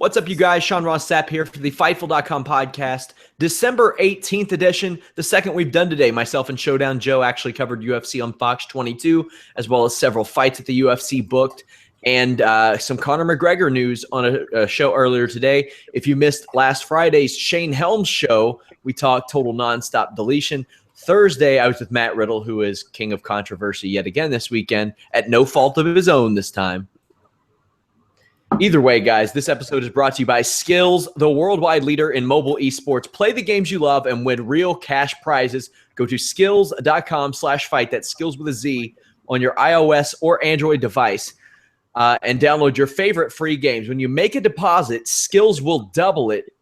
What's up, you guys? Ross Sapp here for the Fightful.com podcast, December 18th edition, the second we've done today. Myself and Showdown Joe actually covered UFC on Fox 22, as well as several fights at the UFC booked, and some Conor McGregor news on a show earlier today. If you missed last Friday's Shane Helms show, we talked total nonstop deletion. Thursday, I was with Matt Riddle, who is king of controversy yet again this weekend, at no fault of his own this time. Either way, guys, this episode is brought to you by Skills, the worldwide leader in mobile esports. Play the games you love and win real cash prizes. Go to skills.com/fight. That's skills with a Z on your iOS or Android device. And download your favorite free games. When you make a deposit, Skills will double it.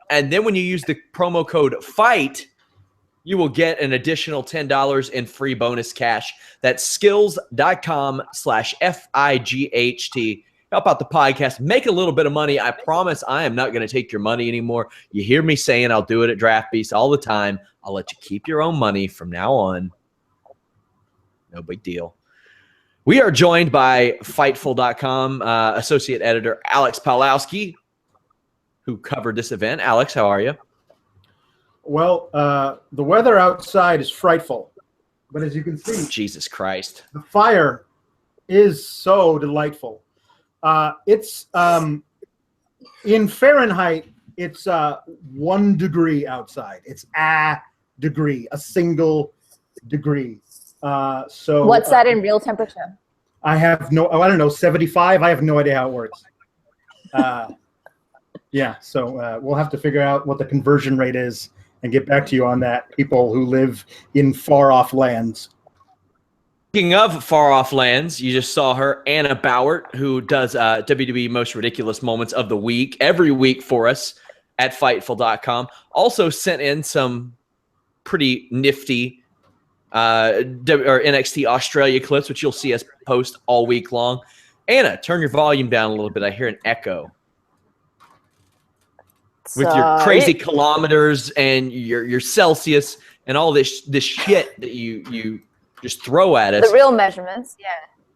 And then when you use the promo code FIGHT, you will get an additional $10 in free bonus cash. That's skills.com/FIGHT. Help out the podcast. Make a little bit of money. I promise I am not going to take your money anymore. You hear me saying I'll do it at Draft Beast all the time. I'll let you keep your own money from now on. No big deal. We are joined by Fightful.com associate editor Alex Pawlowski, who covered this event. Alex, how are you? Well, the weather outside is frightful, but as you can see, Jesus Christ, the fire is so delightful. It's in Fahrenheit, it's 1 degree outside. It's a degree, a single degree. So what's that in real temperature? I don't know, 75. I have no idea how it works. Yeah, so we'll have to figure out what the conversion rate is and get back to you on that, people who live in far-off lands. Speaking of far-off lands, you just saw her, Anna Bauert, who does WWE Most Ridiculous Moments of the Week every week for us at Fightful.com. Also sent in some pretty nifty NXT Australia clips, which you'll see us post all week long. Anna, turn your volume down a little bit. I hear an echo. With your crazy kilometers and your Celsius and all this shit that you just throw at us. The real measurements,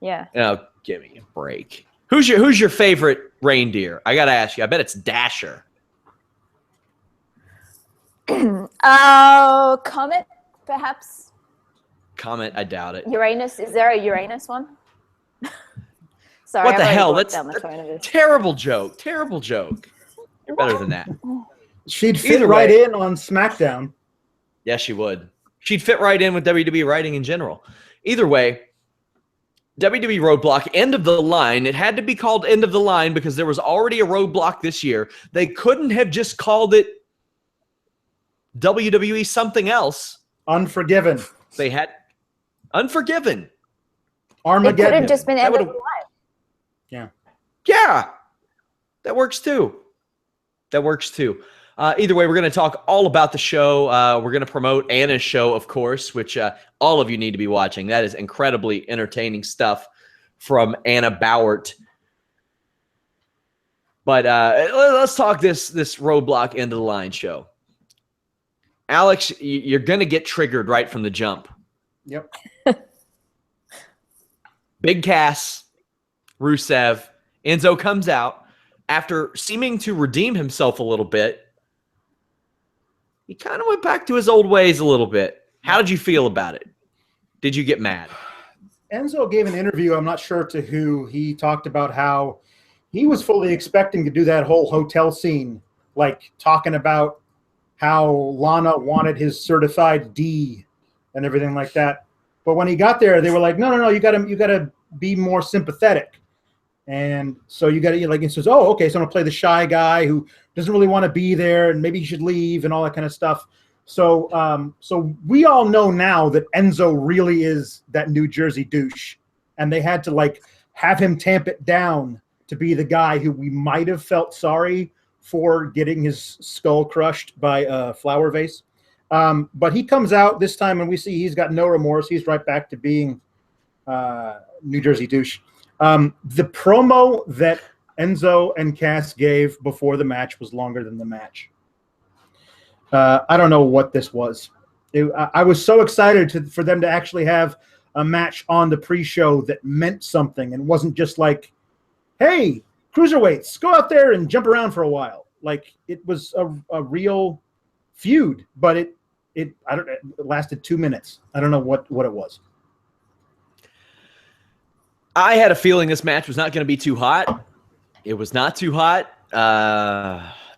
yeah. Oh, give me a break. Who's your favorite reindeer? I gotta ask you. I bet it's Dasher. Comet, perhaps. Comet, I doubt it. Uranus, is there a Uranus one? Sorry, what the hell? That's a terrible joke. Terrible joke. You're better than that. She'd fit right in on Smackdown. Yeah, she would. She'd fit right in with WWE writing in general. Either way, WWE Roadblock, end of the line. It had to be called end of the line because there was already a Roadblock this year. They couldn't have just called it WWE something else. Unforgiven. They had Unforgiven. Armageddon. It could have just been end of the line. Yeah. Yeah. That works too. Either way, we're going to talk all about the show. We're going to promote Anna's show, of course, which all of you need to be watching. That is incredibly entertaining stuff from Anna Bauert. But let's talk this Roadblock end of the line show. Alex, you're going to get triggered right from the jump. Yep. Big Cass, Rusev, Enzo comes out after seeming to redeem himself a little bit. He kind of went back to his old ways a little bit. How did you feel about it? Did you get mad? Enzo gave an interview, I'm not sure to who. He talked about how he was fully expecting to do that whole hotel scene, like talking about how Lana wanted his certified D and everything like that. But when he got there, they were like, no, you gotta be more sympathetic. And so you got to, like, he says, oh, okay, so I'm going to play the shy guy who doesn't really want to be there and maybe he should leave and all that kind of stuff. So so we all know now that Enzo really is that New Jersey douche. And they had to, like, have him tamp it down to be the guy who we might have felt sorry for getting his skull crushed by a flower vase. But he comes out this time and we see he's got no remorse. He's right back to being New Jersey douche. The promo that Enzo and Cass gave before the match was longer than the match. I don't know what this was. I was so excited for them to actually have a match on the pre-show that meant something and wasn't just like, hey, cruiserweights, go out there and jump around for a while. Like, it was a real feud, but it lasted 2 minutes. I don't know what it was. I had a feeling this match was not going to be too hot. It was not too hot.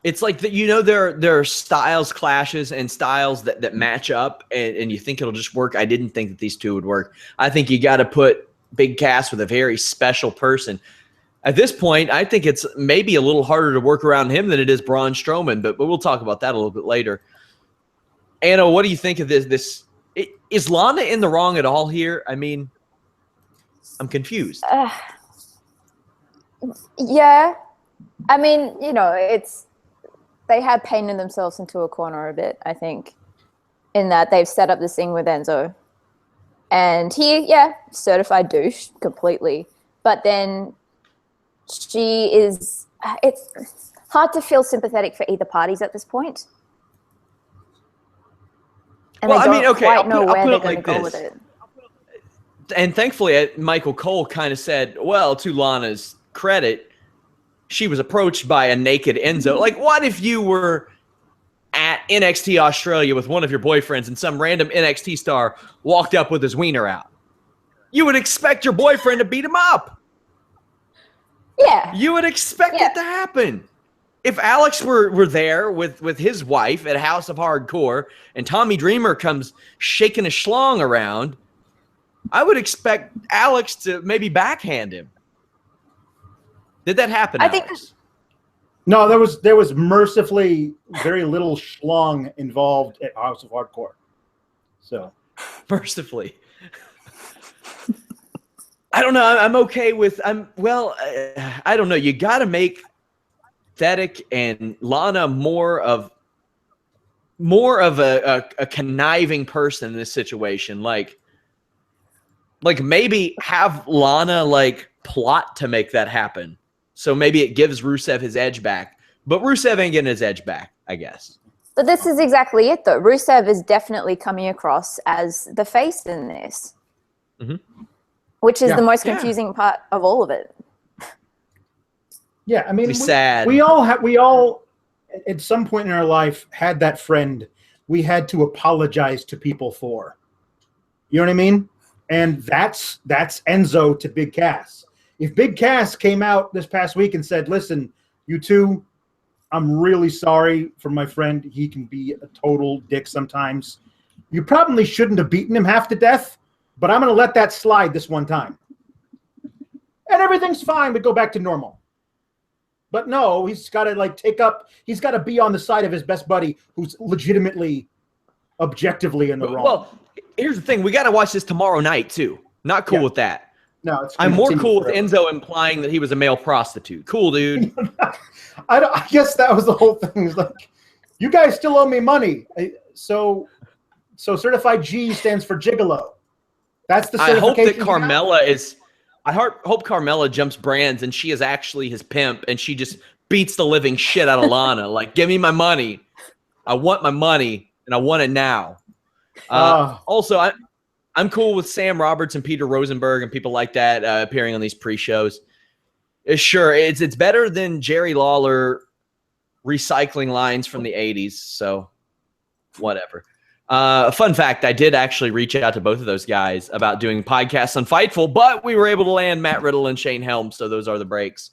It's like that, there are styles clashes and styles that match up, and you think it'll just work. I didn't think that these two would work. I think you got to put Big Cass with a very special person. At this point, I think it's maybe a little harder to work around him than it is Braun Strowman, but we'll talk about that a little bit later. Anna, what do you think of this? Is Lana in the wrong at all here? I mean, I'm confused. Yeah. I mean, they have painted themselves into a corner a bit, I think, in that they've set up this thing with Enzo. And he, certified douche completely. But then it's hard to feel sympathetic for either parties at this point. And well, they don't quite know where they're going to go with it. And thankfully, Michael Cole kind of said, well, to Lana's credit, she was approached by a naked Enzo. Like, what if you were at NXT Australia with one of your boyfriends and some random NXT star walked up with his wiener out? You would expect your boyfriend to beat him up. Yeah. You would expect it to happen. If Alex were there with his wife at House of Hardcore and Tommy Dreamer comes shaking a schlong around, I would expect Alex to maybe backhand him. Did that happen, Alex? No, there was mercifully very little schlong involved at House of Hardcore. So mercifully. I don't know. I'm okay with I don't know. You got to make Thetic and Lana more of a conniving person in this situation. Like maybe have Lana plot to make that happen. So maybe it gives Rusev his edge back. But Rusev ain't getting his edge back, I guess. But this is exactly it, though. Rusev is definitely coming across as the face in this. Mm-hmm. Which is the most confusing part of all of it. Yeah, I mean, sad. We all at some point in our life had that friend we had to apologize to people for. You know what I mean? And that's Enzo to Big Cass. If Big Cass came out this past week and said, listen, you two, I'm really sorry for my friend. He can be a total dick sometimes. You probably shouldn't have beaten him half to death, but I'm going to let that slide this one time. And everything's fine. We go back to normal. But no, he's got to he's got to be on the side of his best buddy who's legitimately, objectively in the wrong. Well, here's the thing. We got to watch this tomorrow night, too. Not cool with that. No, I'm more cool with Enzo implying that he was a male prostitute. Cool, dude. I guess that was the whole thing. It's like, you guys still owe me money. So certified G stands for gigolo. That's the certification. I hope that Carmella I hope Carmella jumps brands and she is actually his pimp and she just beats the living shit out of Lana. Like, give me my money. I want my money and I want it now. Also, I'm cool with Sam Roberts and Peter Rosenberg and people like that appearing on these pre-shows. Sure, it's better than Jerry Lawler recycling lines from the 80s, so whatever. Fun fact, I did actually reach out to both of those guys about doing podcasts on Fightful, but we were able to land Matt Riddle and Shane Helms, so those are the breaks.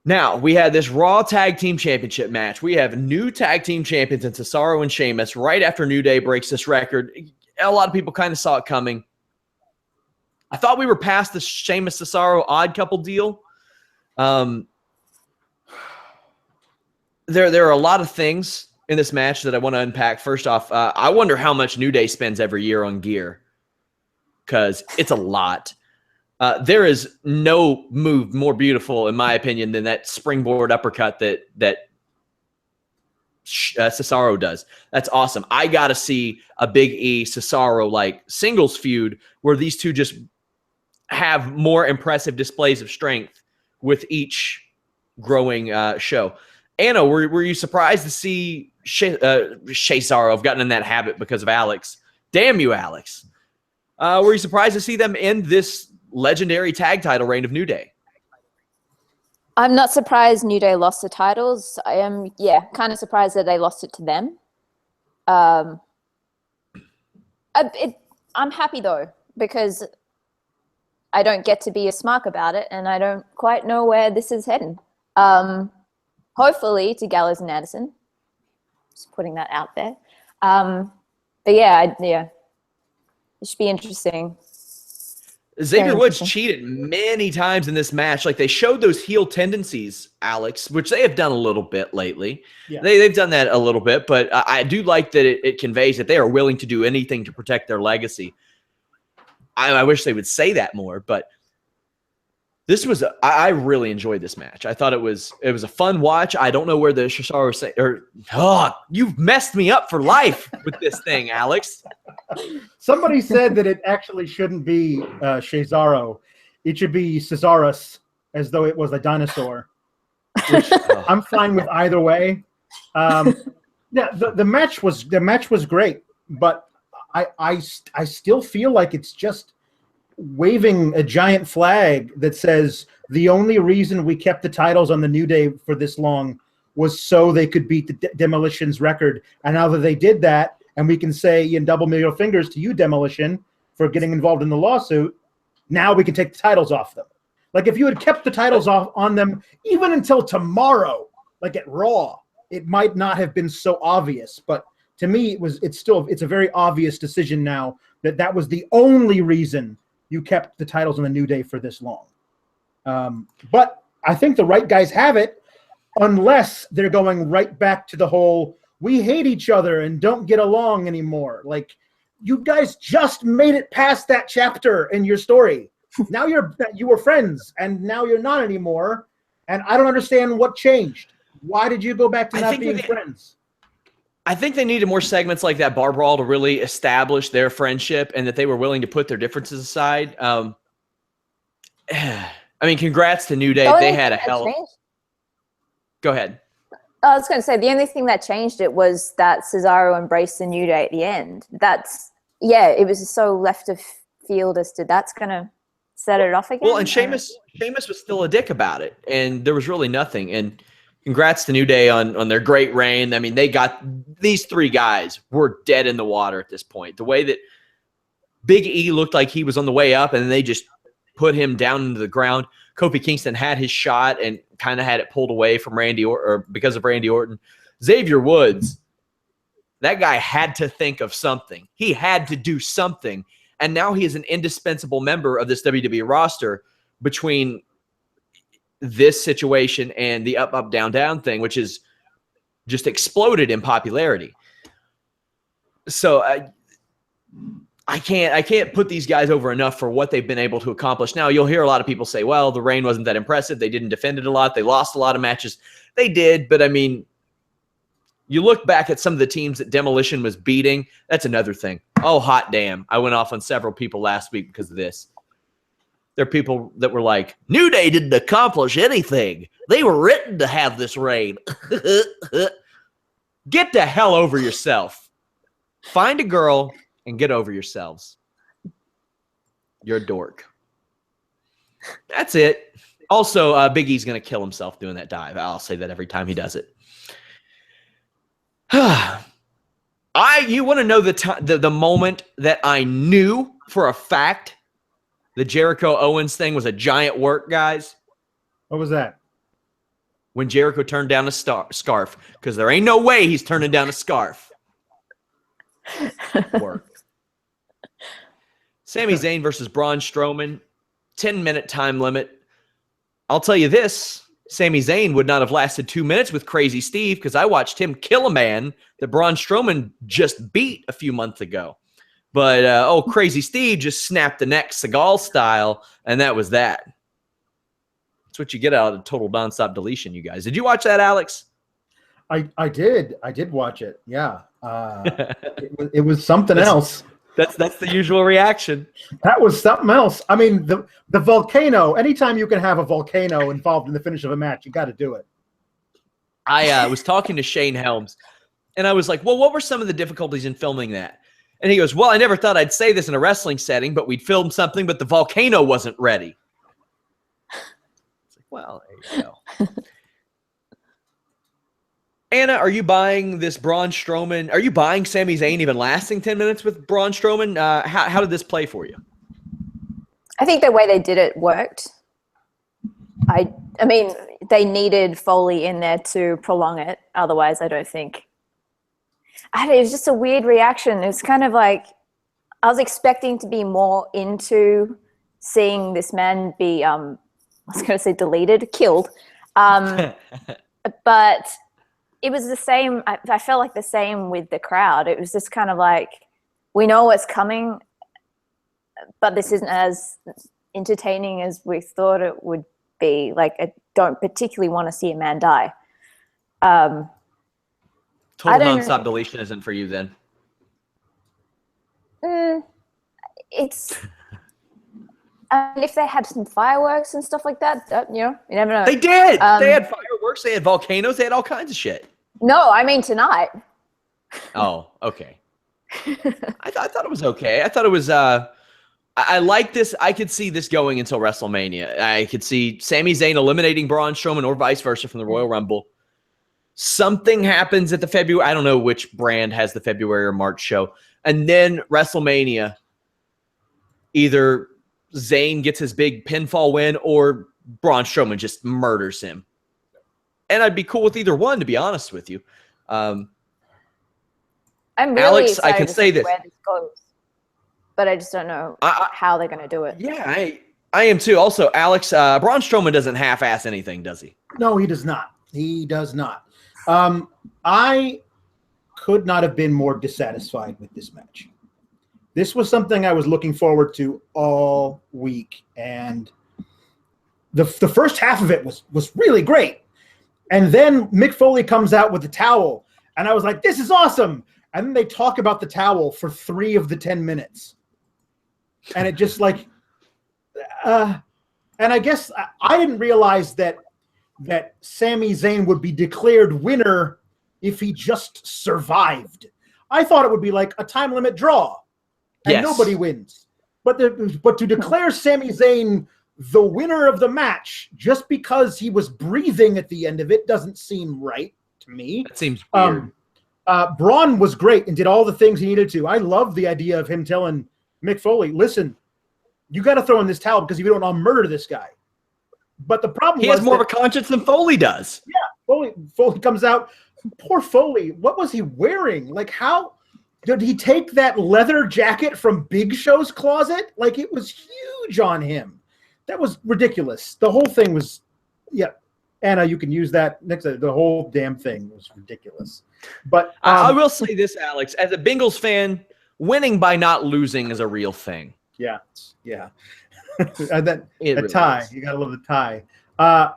Now, we had this Raw Tag Team Championship match. We have new Tag Team Champions in Cesaro and Sheamus right after New Day breaks this record. A lot of people kind of saw it coming. I thought we were past the Sheamus-Cesaro odd couple deal. There are a lot of things in this match that I want to unpack. First off, I wonder how much New Day spends every year on gear because it's a lot. There is no move more beautiful, in my opinion, than that springboard uppercut that Cesaro does. That's awesome. I got to see a Big E Cesaro singles feud where these two just have more impressive displays of strength with each growing show. Anna, were you surprised to see Cesaro? I've gotten in that habit because of Alex. Damn you, Alex. Were you surprised to see them end this legendary tag title reign of New Day? I'm not surprised New Day lost the titles. I am, kind of surprised that they lost it to them. I'm happy though, because I don't get to be a smark about it, and I don't quite know where this is heading. Hopefully to Gallows and Addison. Just putting that out there. But it should be interesting. Xavier Woods cheated many times in this match. Like, they showed those heel tendencies, Alex, which they have done a little bit lately. Yeah. They've done that a little bit, but I do like that it conveys that they are willing to do anything to protect their legacy. I wish they would say that more, but this was I really enjoyed this match. I thought it was a fun watch. I don't know where the Cesaro you've messed me up for life with this thing, Alex. Somebody said that it actually shouldn't be Cesaro. It should be Cesaurus, as though it was a dinosaur. Which I'm fine with either way. The match was great, but I still feel like it's just waving a giant flag that says the only reason we kept the titles on the New Day for this long was so they could beat the Demolition's record. And now that they did that, and we can say in double middle fingers to you, Demolition, for getting involved in the lawsuit, now we can take the titles off them. Like, if you had kept the titles off on them even until tomorrow, like at Raw, it might not have been so obvious. But to me, it's a very obvious decision now that was the only reason you kept the titles on the New Day for this long. But I think the right guys have it, unless they're going right back to the whole, we hate each other and don't get along anymore. Like, you guys just made it past that chapter in your story. Now you were friends, and now you're not anymore. And I don't understand what changed. Why did you go back to not being friends? I think they needed more segments like that bar brawl to really establish their friendship, and that they were willing to put their differences aside. I mean, congrats to New Day. They had a hell of... Go ahead. I was going to say, the only thing that changed it was that Cesaro embraced the New Day at the end. It was so left of field as to that's going to set it off again. Well, and Sheamus was still a dick about it, and there was really nothing. And congrats to New Day on their great reign. I mean, they got these three guys were dead in the water at this point. The way that Big E looked like he was on the way up, and then they just put him down into the ground. Kofi Kingston had his shot and kind of had it pulled away from because of Randy Orton. Xavier Woods, that guy had to think of something. He had to do something. And now he is an indispensable member of this WWE roster between this situation and the up, up, down, down thing, which is just exploded in popularity. So I can't put these guys over enough for what they've been able to accomplish. Now, you'll hear a lot of people say, well, the reign wasn't that impressive. They didn't defend it a lot. They lost a lot of matches. They did, but I mean, you look back at some of the teams that Demolition was beating, that's another thing. Oh, hot damn. I went off on several people last week because of this. There are people that were like, New Day didn't accomplish anything. They were written to have this reign. Get the hell over yourself. Find a girl and get over yourselves. You're a dork. That's it. Also, Big E's going to kill himself doing that dive. I'll say that every time he does it. You want to know the moment that I knew for a fact the Jericho Owens thing was a giant work, guys? What was that? When Jericho turned down a scarf. Because there ain't no way he's turning down a scarf. Work. Sami Zayn versus Braun Strowman. 10-minute time limit. I'll tell you this. Sami Zayn would not have lasted 2 minutes with Crazy Steve, because I watched him kill a man that Braun Strowman just beat a few months ago. But, Crazy Steve just snapped the neck Seagal style, and that was that. That's what you get out of Total Nonstop Deletion, you guys. Did you watch that, Alex? I did. I did watch it, yeah. It was something else. That's the usual reaction. That was something else. I mean, the volcano, anytime you can have a volcano involved in the finish of a match, you got to do it. I was talking to Shane Helms, and I was like, well, what were some of the difficulties in filming that? And he goes, well, I never thought I'd say this in a wrestling setting, but we'd filmed something, but the volcano wasn't ready. Well, there you go. Anna, are you buying this Braun Strowman? Are you buying Sami Zayn even lasting 10 minutes with Braun Strowman? How did this play for you? I think the way they did it worked. I mean, they needed Foley in there to prolong it. Otherwise, I don't think. It was just a weird reaction. It was kind of like I was expecting to be more into seeing this man be, I was going to say deleted, killed. But it was the same. I felt like the same with the crowd. It was just kind of like, we know what's coming, but this isn't as entertaining as we thought it would be. Like, I don't particularly want to see a man die. Total nonstop deletion isn't for you then. It's if they had some fireworks and stuff like that, you never know. They did. They had fireworks. They had volcanoes. They had all kinds of shit. No, I mean tonight. Oh, okay. I thought it was okay. I thought it was. I like this. I could see this going until WrestleMania. I could see Sami Zayn eliminating Braun Strowman or vice versa from the Royal Rumble. Something happens at the February. I don't know which brand has the February or March show. And then WrestleMania, either Zayn gets his big pinfall win or Braun Strowman just murders him. And I'd be cool with either one, to be honest with you. I'm really Alex, excited I can to say see this. where this goes, but I just don't know how they're going to do it. Yeah, I am too. Also, Alex, Braun Strowman doesn't half-ass anything, does he? No, he does not. He does not. I could not have been more dissatisfied with this match. This was something I was looking forward to all week, and the first half of it was really great. And then Mick Foley comes out with the towel, and I was like, this is awesome. And then they talk about the towel for 3 of the 10 minutes. And it just like, and I guess I didn't realize that Sami Zayn would be declared winner if he just survived. I thought it would be like a time limit draw, and nobody wins. But to declare Sami Zayn the winner of the match just because he was breathing at the end of it doesn't seem right to me. That seems weird. Braun was great and did all the things he needed to. I love the idea of him telling Mick Foley, listen, you got to throw in this towel because if you don't, I'll murder this guy. But the problem he has more of a conscience than Foley does. Yeah, Foley comes out. Poor Foley. What was he wearing? Like, how did he take that leather jacket from Big Show's closet? Like, it was huge on him. That was ridiculous. The whole thing was, Anna, you can use that next. The whole damn thing was ridiculous. But I will say this, Alex, as a Bengals fan, winning by not losing is a real thing. Yeah. that really tie, is. You gotta love the tie.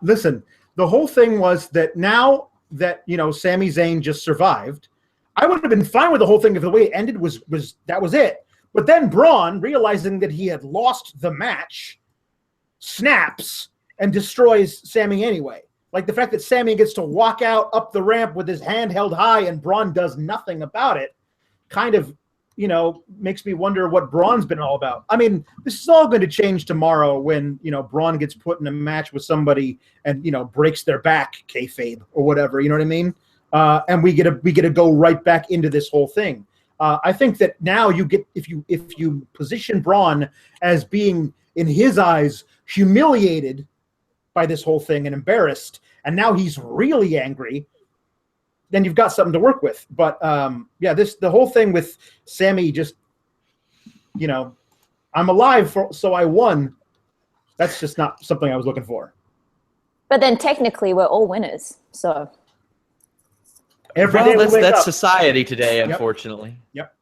Listen, the whole thing was that now that Sami Zayn just survived, I would have been fine with the whole thing if the way it ended was that was it. But then Braun, realizing that he had lost the match, snaps and destroys Sami anyway. Like the fact that Sami gets to walk out up the ramp with his hand held high and Braun does nothing about it, kind of makes me wonder what Braun's been all about. I mean, this is all going to change tomorrow when, Braun gets put in a match with somebody and, breaks their back, kayfabe or whatever, you know what I mean? And we get to go right back into this whole thing. I think that now you get, if you position Braun as being, in his eyes, humiliated by this whole thing and embarrassed, and now he's really angry, then you've got something to work with. But the whole thing with Sami just, I'm alive, so I won. That's just not something I was looking for. But then technically we're all winners, so. Every day that's society today, unfortunately. Yep.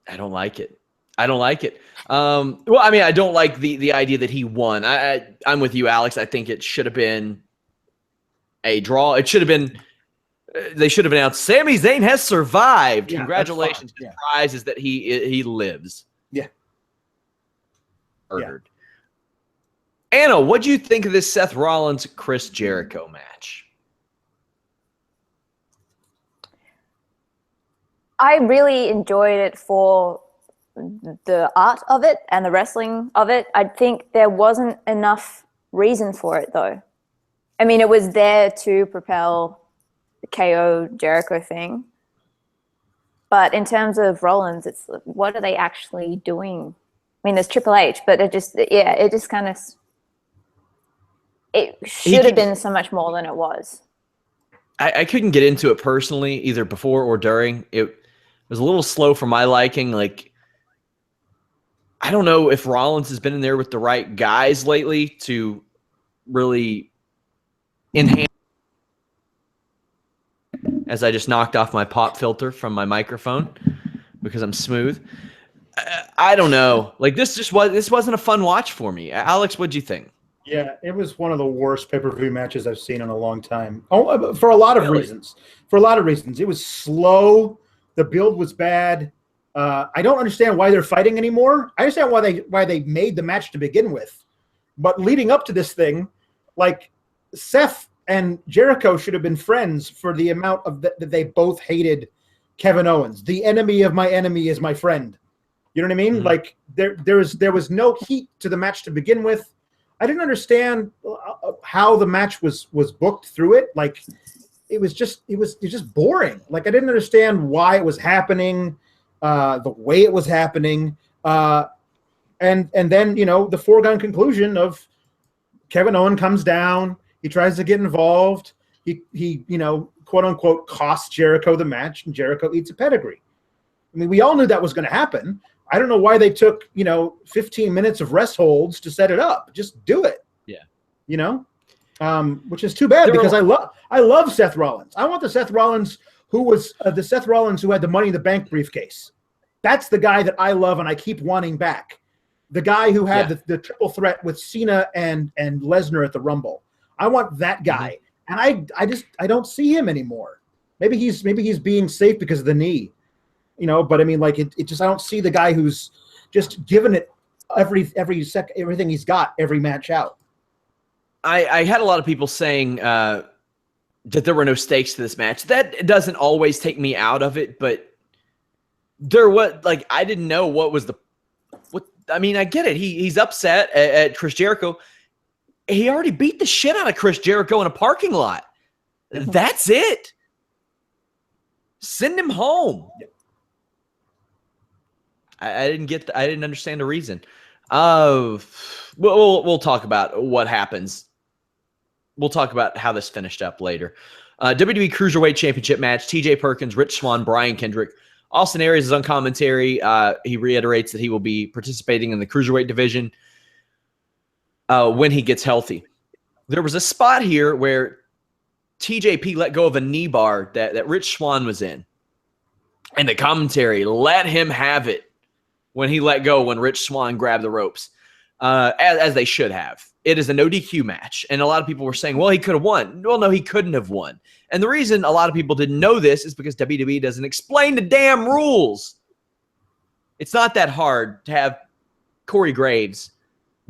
I don't like it. Well, I mean, I don't like the idea that he won. I'm with you, Alex. I think it should have been a draw. It should have been. They should have announced Sami Zayn has survived. Yeah, congratulations. The prize is that he lives. Yeah. Murdered. Yeah. Anna, what do you think of this Seth Rollins Chris Jericho match? I really enjoyed it for the art of it and the wrestling of it. I think there wasn't enough reason for it, though. I mean, it was there to propel the KO Jericho thing. But in terms of Rollins, it's what are they actually doing? I mean, there's Triple H, but it just kind of, it should have been so much more than it was. I couldn't get into it personally, either before or during. It was a little slow for my liking. Like, I don't know if Rollins has been in there with the right guys lately to really enhance. As I just knocked off my pop filter from my microphone because I'm smooth. I don't know. Like, this wasn't a fun watch for me. Alex, what'd you think? Yeah, it was one of the worst pay-per-view matches I've seen in a long time. Oh, for a lot of reasons. For a lot of reasons. It was slow. The build was bad. I don't understand why they're fighting anymore. I understand why they made the match to begin with. But leading up to this thing, like, Seth and Jericho should have been friends for the amount of that they both hated Kevin Owens. The enemy of my enemy is my friend. You know what I mean? Mm-hmm. Like, there was no heat to the match to begin with. I didn't understand how the match was booked through it. Like, it was just boring. Like, I didn't understand why it was happening, the way it was happening, and then, you know, the foregone conclusion of Kevin Owens comes down, he tries to get involved, he you know, quote unquote costs Jericho the match, and Jericho eats a pedigree. I mean, we all knew that was going to happen. I don't know why they took, you know, 15 minutes of rest holds to set it up. Just do it. Yeah. You know, which is too bad because I love Seth Rollins. I want the Seth Rollins who was the Seth Rollins who had the Money in the Bank briefcase. That's the guy that I love and I keep wanting back. The guy who had the triple threat with Cena and Lesnar at the Rumble. I want that guy. Mm-hmm. And I don't see him anymore. Maybe he's being safe because of the knee. You know, but I mean, like, it just, I don't see the guy who's just giving it everything he's got every match out. I had a lot of people saying that there were no stakes to this match. That doesn't always take me out of it, but I didn't know I mean, I get it. He's upset at Chris Jericho. He already beat the shit out of Chris Jericho in a parking lot. That's it. Send him home. I didn't understand the reason. We'll talk about what happens. We'll talk about how this finished up later. WWE Cruiserweight Championship match. TJ Perkins, Rich Swann, Brian Kendrick. Austin Aries is on commentary. He reiterates that he will be participating in the Cruiserweight division when he gets healthy. There was a spot here where TJP let go of a knee bar that Rich Swann was in. And the commentary let him have it when he let go when Rich Swann grabbed the ropes, as they should have. It is a no DQ match. And a lot of people were saying, well, he could have won. Well, no, he couldn't have won. And the reason a lot of people didn't know this is because WWE doesn't explain the damn rules. It's not that hard to have Corey Graves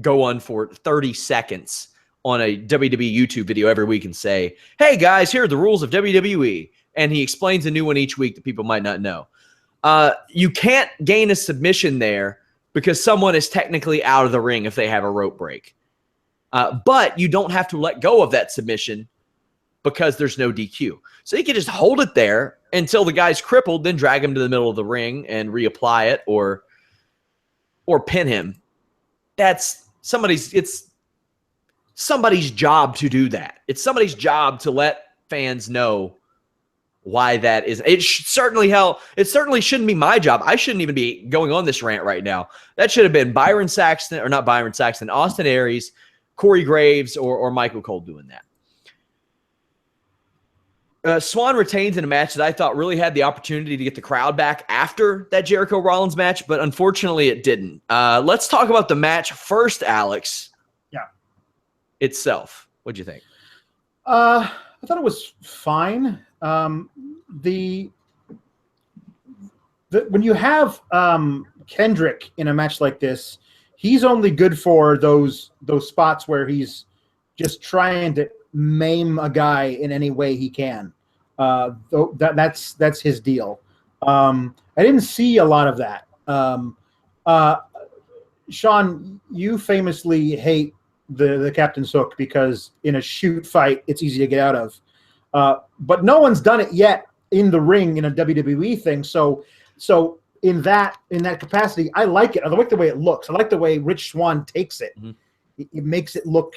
go on for 30 seconds on a WWE YouTube video every week and say, hey, guys, here are the rules of WWE. And he explains a new one each week that people might not know. You can't gain a submission there because someone is technically out of the ring if they have a rope break. But you don't have to let go of that submission because there's no DQ. So you can just hold it there until the guy's crippled, then drag him to the middle of the ring and reapply it or pin him. It's somebody's job to do that. It's somebody's job to let fans know why that is. It certainly shouldn't be my job. I shouldn't even be going on this rant right now. That should have been Austin Aries, Corey Graves, or Michael Cole doing that. Swann retains in a match that I thought really had the opportunity to get the crowd back after that Jericho Rollins match, but unfortunately it didn't. Let's talk about the match first, Alex. Yeah. Itself. What'd you think? I thought it was fine. When you have Kendrick in a match like this, he's only good for those spots where he's just trying to maim a guy in any way he can. That's his deal. I didn't see a lot of that. Sean, you famously hate the captain's hook because in a shoot fight, it's easy to get out of. But no one's done it yet in the ring in a WWE thing. So in that capacity, I like it. I like the way it looks. I like the way Rich Swann takes it. Mm-hmm. It makes it look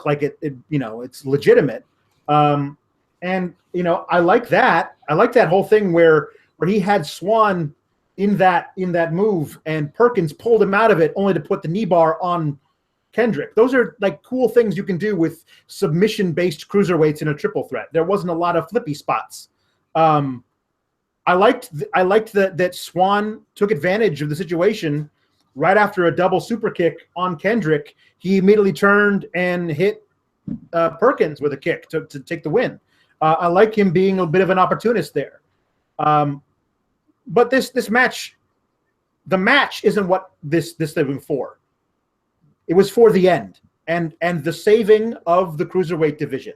like it it's legitimate. And I like that. I like that whole thing where he had Swann in that move and Perkins pulled him out of it only to put the knee bar on Kendrick. Those are like cool things you can do with submission-based cruiserweights in a triple threat. There wasn't a lot of flippy spots. I liked that Swann took advantage of the situation right after a double super kick on Kendrick. He immediately turned and hit Perkins with a kick to take the win. I like him being a bit of an opportunist there. But this match, the match isn't what this thing for. It was for the end and the saving of the cruiserweight division.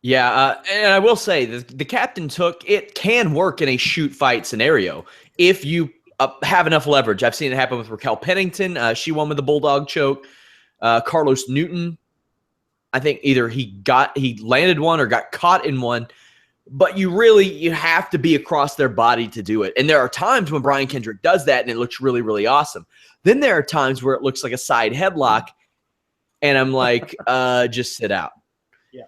Yeah, and I will say the captain's hook, it can work in a shoot fight scenario if you have enough leverage. I've seen it happen with Raquel Pennington. She won with the bulldog choke. Carlos Newton, I think either he landed one or got caught in one. But you have to be across their body to do it. And there are times when Brian Kendrick does that and it looks really, really awesome. Then there are times where it looks like a side headlock and I'm like, just sit out. Yeah.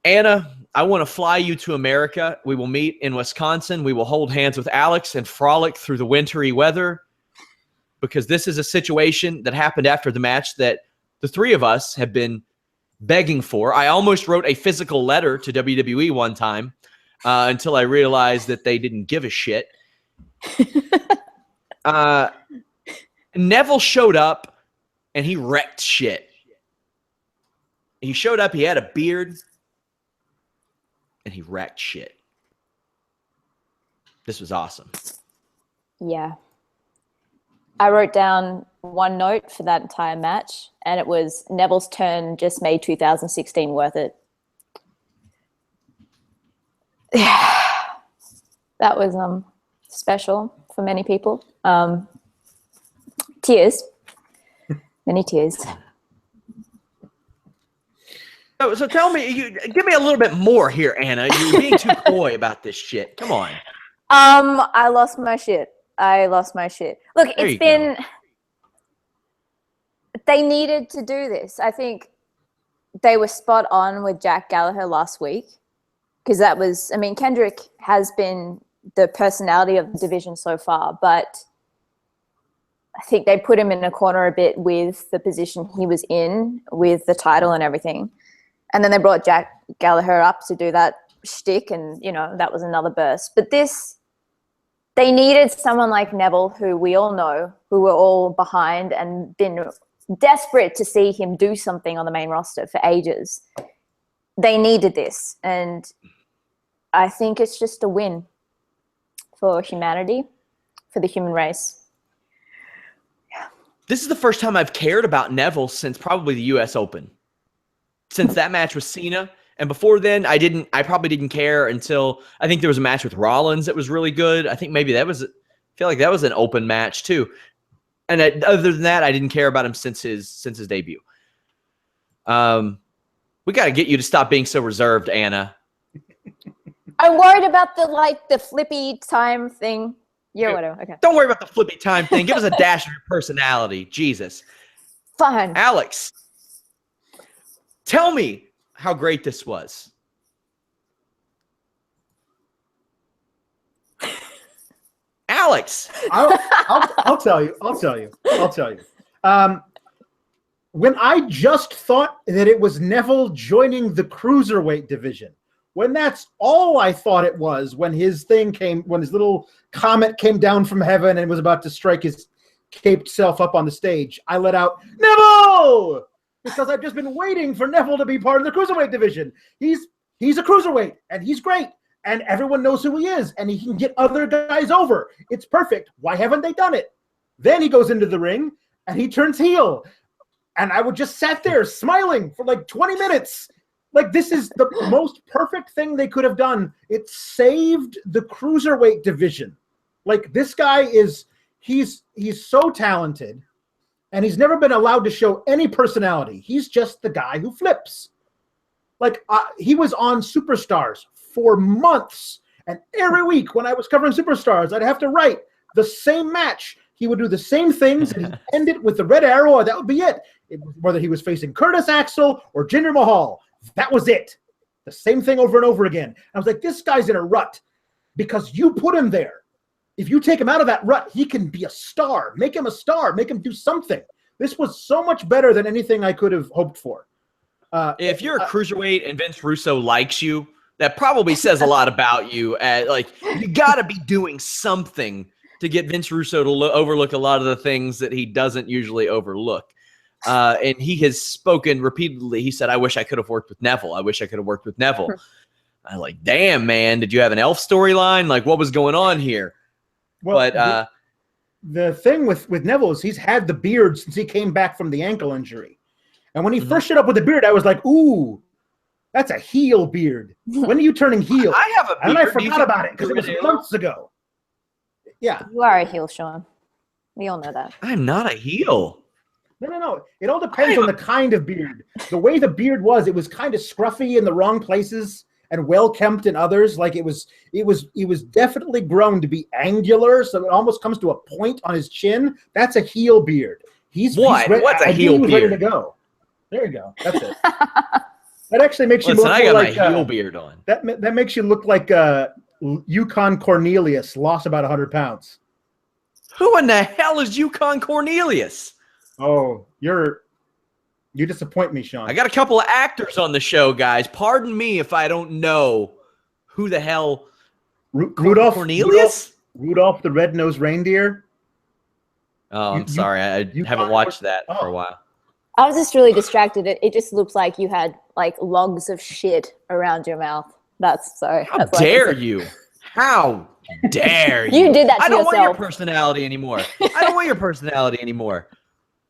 Anna, I want to fly you to America. We will meet in Wisconsin. We will hold hands with Alex and frolic through the wintry weather because this is a situation that happened after the match that the three of us have been begging for. I almost wrote a physical letter to WWE one time until I realized that they didn't give a shit. Neville showed up and he wrecked shit. He showed up, he had a beard, and he wrecked shit. This was awesome. Yeah. I wrote down one note for that entire match, and it was Neville's turn just made 2016 worth it. That was special for many people. Tears. Many tears. So tell me, give me a little bit more here, Anna. You're being too coy about this shit. Come on. I lost my shit. Look, it's been... They needed to do this. I think they were spot on with Jack Gallagher last week because that was... I mean, Kendrick has been the personality of the division so far, but I think they put him in a corner a bit with the position he was in with the title and everything. And then they brought Jack Gallagher up to do that shtick, and, that was another burst. But they needed someone like Neville, who we all know, who were all behind and been desperate to see him do something on the main roster for ages. They needed this, and I think it's just a win for humanity, for the human race. This is the first time I've cared about Neville since probably the U.S. Open. Since that match with Cena. And before then, I probably didn't care until I think there was a match with Rollins that was really good. I think maybe I feel like that was an open match too. And other than that, I didn't care about him since his debut. We got to get you to stop being so reserved, Anna. I'm worried about the flippy time thing. Yeah, whatever. Okay. Don't worry about the flippy time thing. Give us a dash of your personality. Jesus. Fine. Alex, tell me how great this was. Alex. I'll tell you. When I just thought that it was Neville joining the cruiserweight division, when that's all I thought it was, when his little comet came down from heaven and was about to strike his caped self up on the stage, I let out, Neville! Because I've just been waiting for Neville to be part of the cruiserweight division. He's a cruiserweight, and he's great, and everyone knows who he is, and he can get other guys over. It's perfect. Why haven't they done it? Then he goes into the ring, and he turns heel. And I would just sat there smiling for like 20 minutes. Like, this is the most perfect thing they could have done. It saved the cruiserweight division. Like, this guy he's so talented. and he's never been allowed to show any personality. He's just the guy who flips. Like, he was on Superstars for months, and every week when I was covering Superstars, I'd have to write the same match. He would do the same things, and he'd end it with the red arrow, and that would be it. Whether he was facing Curtis Axel or Jinder Mahal, that was it. The same thing over and over again. I was like, this guy's in a rut because you put him there. If you take him out of that rut, he can be a star. Make him a star. Make him do something. This was so much better than anything I could have hoped for. If you're a cruiserweight and Vince Russo likes you, that probably says a lot about you. Like, you got to be doing something to get Vince Russo to overlook a lot of the things that he doesn't usually overlook. And he has spoken repeatedly. He said, I wish I could have worked with Neville. I wish I could have worked with Neville. I'm like, damn, man, did you have an elf storyline? Like, what was going on here? Well, but the thing with Neville is he's had the beard since he came back from the ankle injury. And when he first showed up with the beard, I was like, ooh, that's a heel beard. When are you turning heel? I have a beard. And I forgot about it because it was months ago. Yeah. You are a heel, Sean. We all know that. I'm not a heel. No. It all depends on the kind of beard. The way the beard was, it was kind of scruffy in the wrong places and well kempt in others. Like it was definitely grown to be angular, so it almost comes to a point on his chin. That's a heel beard. What's a heel beard? Ready to go. There you go. That's it. That actually makes you look like. I got my heel beard on. That makes you look like Yukon Cornelius lost about 100 pounds. Who in the hell is Yukon Cornelius? Oh, you disappoint me, Sean. I got a couple of actors on the show, guys. Pardon me if I don't know who the hell Rudolph Cornelius? Rudolph the Red-Nosed Reindeer. Oh, I'm sorry. I haven't watched that for a while. I was just really distracted. It just looks like you had like logs of shit around your mouth. How dare you? How dare you? You did that to yourself. I don't want your personality anymore. I don't want your personality anymore.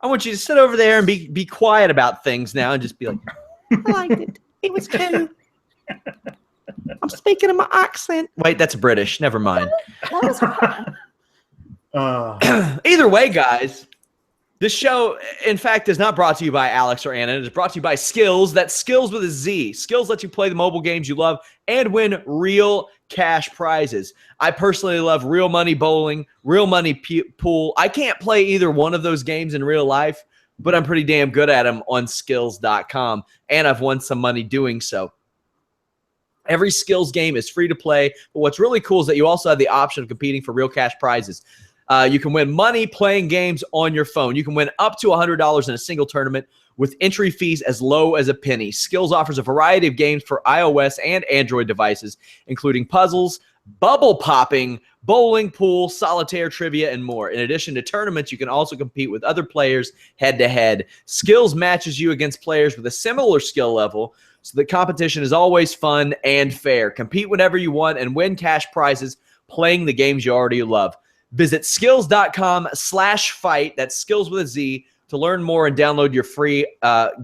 I want you to sit over there and be quiet about things now and just be like, I liked it. It was cool. I'm speaking in my accent. Wait, that's British. Never mind. Either way, guys, this show, in fact, is not brought to you by Alex or Anna. It is brought to you by Skills. That's Skills with a Z. Skills lets you play the mobile games you love and win real cash prizes. I personally love real money bowling, real money pool. I can't play either one of those games in real life, but I'm pretty damn good at them on skills.com, and I've won some money doing so. Every Skills game is free to play, but what's really cool is that you also have the option of competing for real cash prizes. You can win money playing games on your phone. You can win up to $100 in a single tournament with entry fees as low as a penny. Skills offers a variety of games for iOS and Android devices, including puzzles, bubble popping, bowling, pool, solitaire, trivia, and more. In addition to tournaments, you can also compete with other players head-to-head. Skills matches you against players with a similar skill level, so the competition is always fun and fair. Compete whenever you want and win cash prizes playing the games you already love. Visit skills.com/fight. That's Skills with a Z to learn more and download your free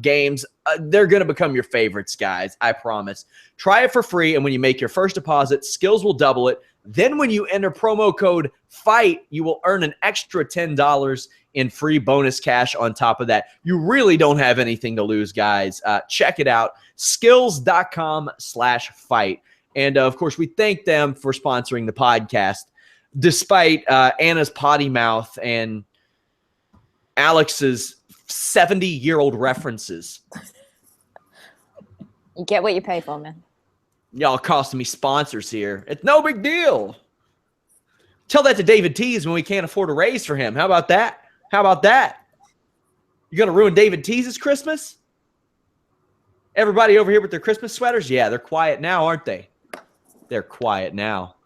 games. They're going to become your favorites, guys. I promise. Try it for free, and when you make your first deposit, Skills will double it. Then when you enter promo code FIGHT, you will earn an extra $10 in free bonus cash on top of that. You really don't have anything to lose, guys. Check it out. Skills.com/fight. And, of course, we thank them for sponsoring the podcast. Despite Anna's potty mouth and Alex's 70-year-old references. You get what you pay for, man. Y'all costing me sponsors here. It's no big deal. Tell that to David Tease when we can't afford a raise for him. How about that? How about that? You going to ruin David Tease's Christmas? Everybody over here with their Christmas sweaters? Yeah, they're quiet now, aren't they? They're quiet now.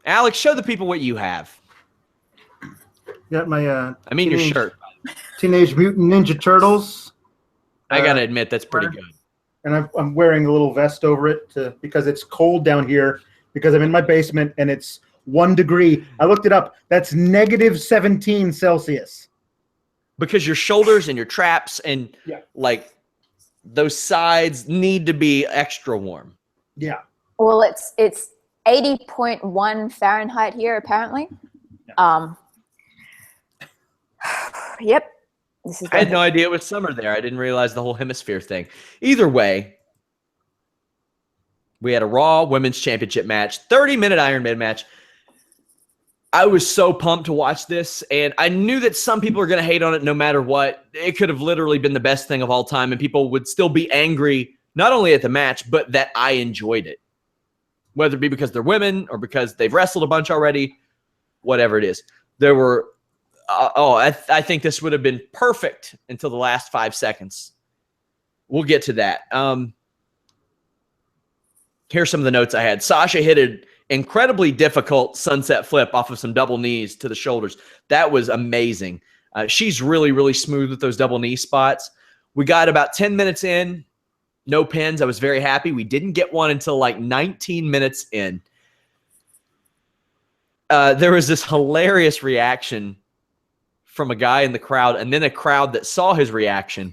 Alex, show the people what you have. Got my your shirt. Teenage Mutant Ninja Turtles. I gotta admit, that's pretty good. And I'm wearing a little vest over it because it's cold down here because I'm in my basement and it's 1 degree. I looked it up. That's -17 Celsius. Because your shoulders and your traps and like those sides need to be extra warm. Yeah. Well, it's 80.1 Fahrenheit here apparently. Yep. This is I had no idea it was summer there. I didn't realize the whole hemisphere thing. Either way, we had a Raw Women's Championship match, 30-minute Iron Man match. I was so pumped to watch this, and I knew that some people are going to hate on it no matter what. It could have literally been the best thing of all time, and people would still be angry, not only at the match, but that I enjoyed it. Whether it be because they're women or because they've wrestled a bunch already, whatever it is. There were, I think this would have been perfect until the last 5 seconds. We'll get to that. Here's some of the notes I had. Sasha hit an incredibly difficult sunset flip off of some double knees to the shoulders. That was amazing. She's really, really smooth with those double knee spots. We got about 10 minutes in. No pins. I was very happy. We didn't get one until like 19 minutes in. There was this hilarious reaction from a guy in the crowd, and then a crowd that saw his reaction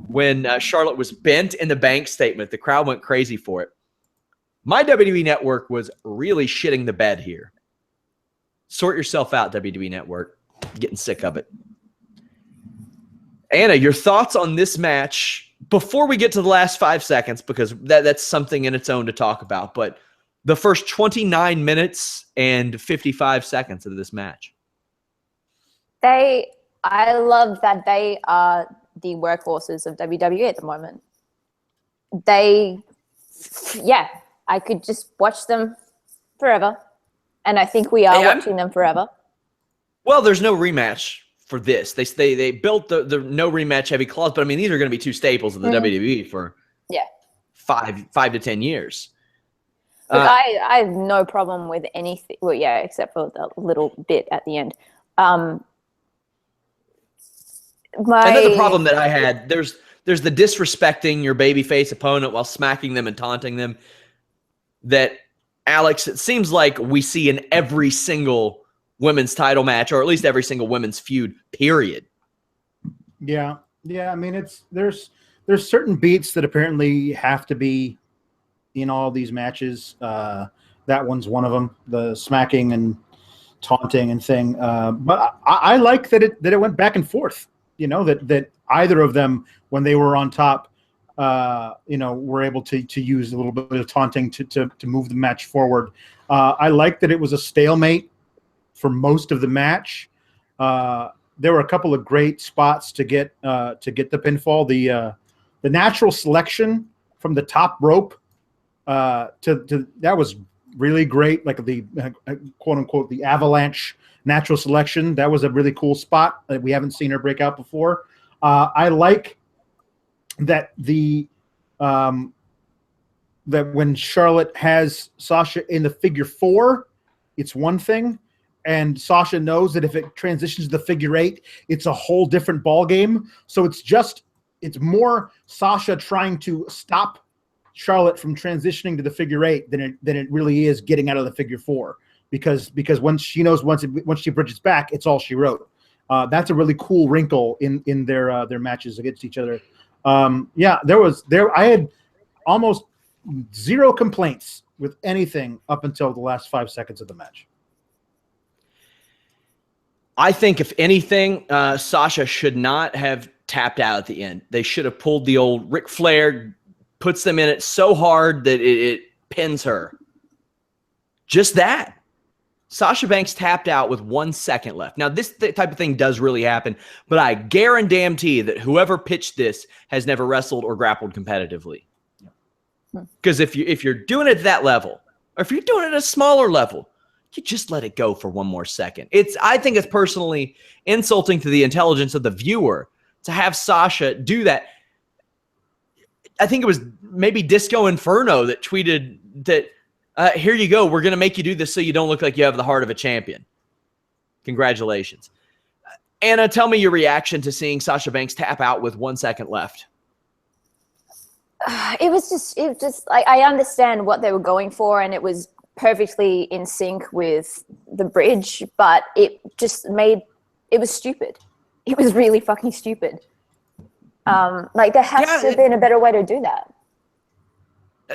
when Charlotte was bent in the bank statement. The crowd went crazy for it. My WWE Network was really shitting the bed here. Sort yourself out, WWE Network. Getting sick of it. Anna, your thoughts on this match before we get to the last 5 seconds, because that's something in its own to talk about, but the first 29 minutes and 55 seconds of this match. I love that they are the workhorses of WWE at the moment. I could just watch them forever, and I think we are watching them forever. Well, there's no rematch for this. They built the no rematch heavy clause, but I mean, these are going to be two staples of the WWE for 5 to 10 years. Look, I have no problem with anything. Well, yeah, except for the little bit at the end. Another problem that I had, there's the disrespecting your babyface opponent while smacking them and taunting them that, Alex, it seems like we see in every single women's title match, or at least every single women's feud, period. Yeah. I mean, there's certain beats that apparently have to be in all these matches. That one's one of them, the smacking and taunting and thing. But I like that it went back and forth. You know, that either of them, when they were on top, were able to use a little bit of taunting to move the match forward. I like that it was a stalemate for most of the match. There were a couple of great spots to get the pinfall. The natural selection from the top rope to that was really great. Like the quote unquote the avalanche natural selection. That was a really cool spot that we haven't seen her break out before. I like that that when Charlotte has Sasha in the figure 4, it's one thing, and Sasha knows that if it transitions to the figure 8, it's a whole different ball game. So it's more Sasha trying to stop Charlotte from transitioning to the figure 8 than it really is getting out of the figure 4, because once she knows once she bridges back, it's all she wrote. That's a really cool wrinkle in their matches against each other. I had almost zero complaints with anything up until the last 5 seconds of the match. I think, if anything, Sasha should not have tapped out at the end. They should have pulled the old Ric Flair, puts them in it so hard that it pins her. Just that. Sasha Banks tapped out with 1 second left. Now, this type of thing does really happen, but I guarantee that whoever pitched this has never wrestled or grappled competitively. Because if you're doing it at that level, or if you're doing it at a smaller level, you just let it go for 1 more second. I think it's personally insulting to the intelligence of the viewer to have Sasha do that. I think it was maybe Disco Inferno that tweeted that, here you go, we're going to make you do this so you don't look like you have the heart of a champion. Congratulations. Anna, tell me your reaction to seeing Sasha Banks tap out with 1 second left. It was just like, I understand what they were going for, and it was perfectly in sync with the bridge, but it was stupid. It was really fucking stupid. There has to have been a better way to do that.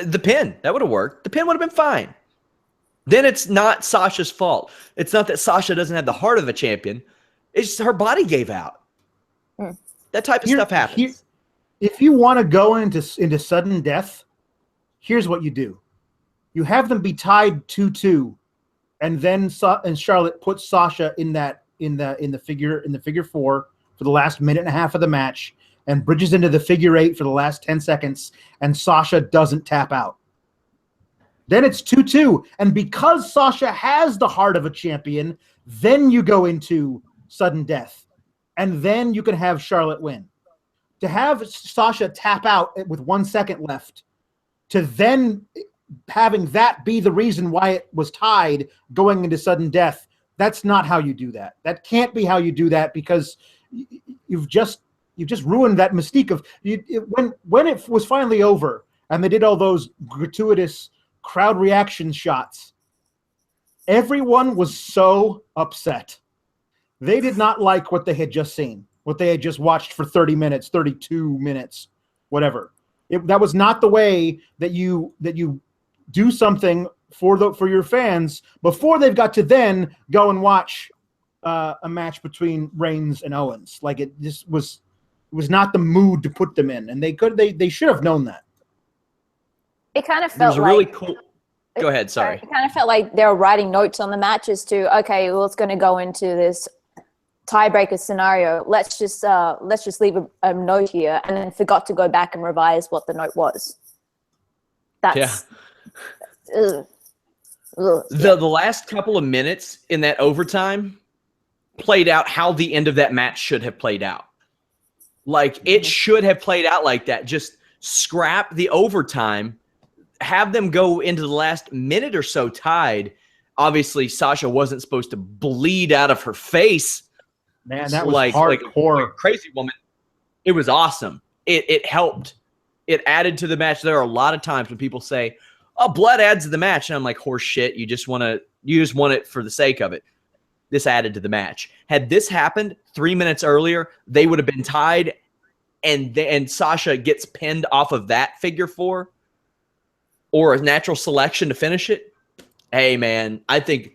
The pin, that would have worked. The pin would have been fine. Then it's not Sasha's fault. It's not that Sasha doesn't have the heart of a champion. It's just her body gave out. That type of stuff happens. If you want to go into sudden death, here's what you do. You have them be tied 2-2, and then Charlotte puts Sasha in the figure 4 for the last minute and a half of the match, and bridges into the figure 8 for the last 10 seconds, and Sasha doesn't tap out. Then it's 2-2, and because Sasha has the heart of a champion, then you go into sudden death, and then you can have Charlotte win. To have Sasha tap out with 1 second left, to then having that be the reason why it was tied going into sudden death, that's not how you do that. That can't be how you do that, because you've just ruined that mystique of when it was finally over and they did all those gratuitous crowd reaction shots. Everyone was so upset. They did not like what they had just seen, what they had just watched for 30 minutes, 32 minutes, whatever. That was not the way that you do something for your fans before they've got to then go and watch a match between Reigns and Owens. Like, it was not the mood to put them in, and they should have known that. It kind of felt really cool. Go ahead. Sorry. It kind of felt like they were writing notes on the matches to, okay, well, it's going to go into this tiebreaker scenario. Let's just leave a note here, and then forgot to go back and revise what the note was. That's the last couple of minutes in that overtime played out how the end of that match should have played out. Like, it should have played out like that. Just scrap the overtime, have them go into the last minute or so tied. Obviously, Sasha wasn't supposed to bleed out of her face. Man, that was hardcore. Like a crazy woman. It was awesome. It helped. It added to the match. There are a lot of times when people say, "Oh, blood adds to the match," and I'm like, "Horse shit! You just want it for the sake of it." This added to the match. Had this happened 3 minutes earlier, they would have been tied, and Sasha gets pinned off of that figure 4, or a natural selection to finish it. Hey, man, I think